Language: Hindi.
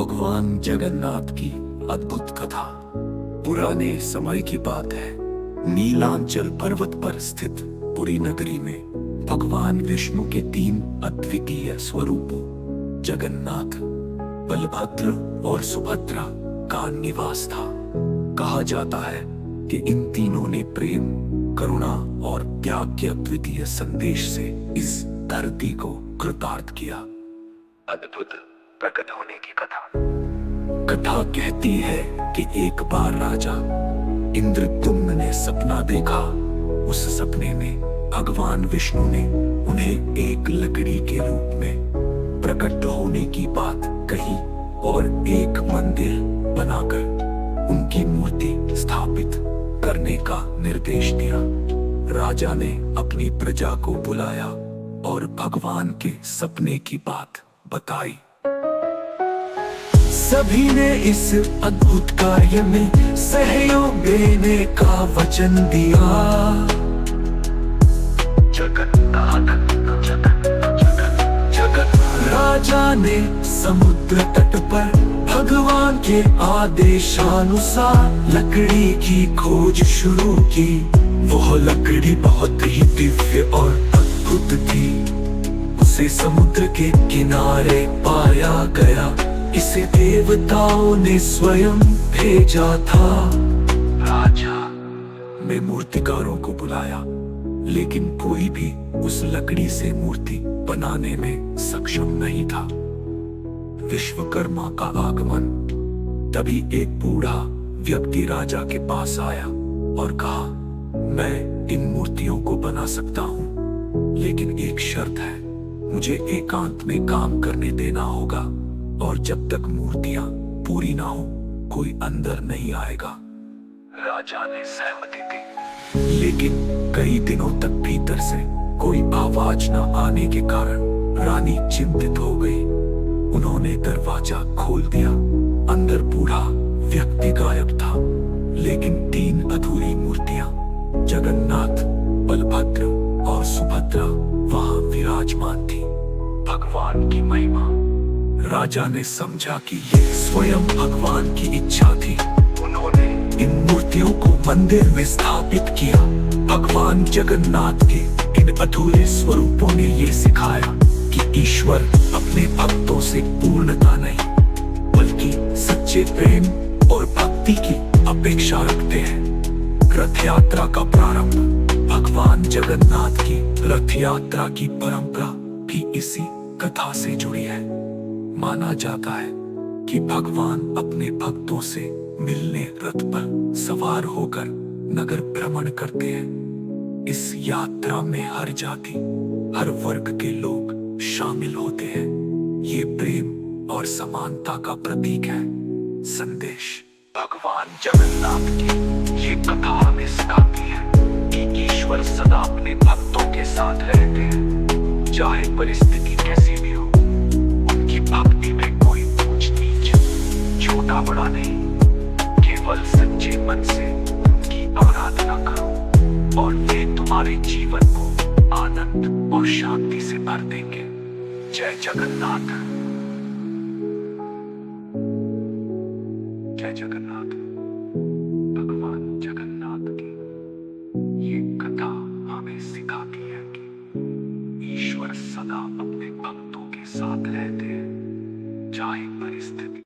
भगवान जगन्नाथ की अद्भुत कथा। पुराने समय की बात है। नीलांचल पर्वत पर स्थित पुरी नगरी में भगवान विष्णु के 3 अद्वितीय स्वरूपों जगन्नाथ, बलभद्र और सुभद्रा का निवास था। कहा जाता है कि इन तीनों ने प्रेम, करुणा और त्याग के अद्वितीय संदेश से इस धरती को कृतार्थ किया। अद्भुत प्रकट होने की कथा। कथा कहती है कि एक बार राजा इंद्रद्युम्न ने सपना देखा। उस सपने में भगवान विष्णु ने उन्हें एक लकड़ी के रूप में प्रकट होने की बात कही और एक मंदिर बनाकर उनकी मूर्ति स्थापित करने का निर्देश दिया। राजा ने अपनी प्रजा को बुलाया और भगवान के सपने की बात बताई। सभी ने इस अद्भुत कार्य में सहयोग देने का वचन दिया। राजा ने समुद्र तट पर भगवान के आदेशानुसार लकड़ी की खोज शुरू की। वह लकड़ी बहुत ही दिव्य और अद्भुत थी। उसे समुद्र के किनारे पाया गया। इसे देवताओं ने स्वयं भेजा था। राजा ने मूर्तिकारों को बुलाया, लेकिन कोई भी उस लकड़ी से मूर्ति बनाने में सक्षम नहीं था। विश्वकर्मा का आगमन। तभी एक बूढ़ा व्यक्ति राजा के पास आया और कहा, मैं इन मूर्तियों को बना सकता हूँ, लेकिन एक शर्त है, मुझे एकांत में काम करने देना होगा और जब तक मूर्तियां पूरी ना हो कोई अंदर नहीं आएगा। राजा ने सहमति दी, लेकिन कई दिनों तक भीतर से कोई आवाज न आने के कारण रानी चिंतित हो गई। उन्होंने दरवाजा खोल दिया। अंदर बूढ़ा व्यक्ति गायब था, लेकिन 3 अधूरी मूर्तियां जगन्नाथ, बलभद्र और सुभद्रा वहां विराजमान थी। भगवान की महिमा। राजा ने समझा कि यह स्वयं भगवान की इच्छा थी। उन्होंने इन मूर्तियों को मंदिर में स्थापित किया। भगवान जगन्नाथ के इन अधूरे स्वरूपों ने ये सिखाया कि ईश्वर अपने भक्तों से पूर्णता नहीं, बल्कि सच्चे प्रेम और भक्ति की अपेक्षा रखते हैं। रथ यात्रा का प्रारंभ। भगवान जगन्नाथ की रथ यात्रा की परंपरा भी इसी कथा से जुड़ी है। माना जाता है कि भगवान अपने भक्तों से मिलने रथ पर सवार होकर नगर भ्रमण करते हैं। इस यात्रा में हर जाति, हर वर्ग के लोग शामिल होते हैं। ये प्रेम और समानता का प्रतीक है। संदेश। भगवान जगन्नाथ की ये कथा हमें सिखाती है कि ईश्वर सदा अपने भक्तों के साथ रहते हैं, चाहे परिस्थिति कैसी भी हो। भक्ति में कोई ऊंच नीच, छोटा बड़ा नहीं, केवल सच्चे मन से उनकी आराधना करो और वे तुम्हारे जीवन को आनंद और शांति से भर देंगे। जय जगन्नाथ। जय जगन्नाथ।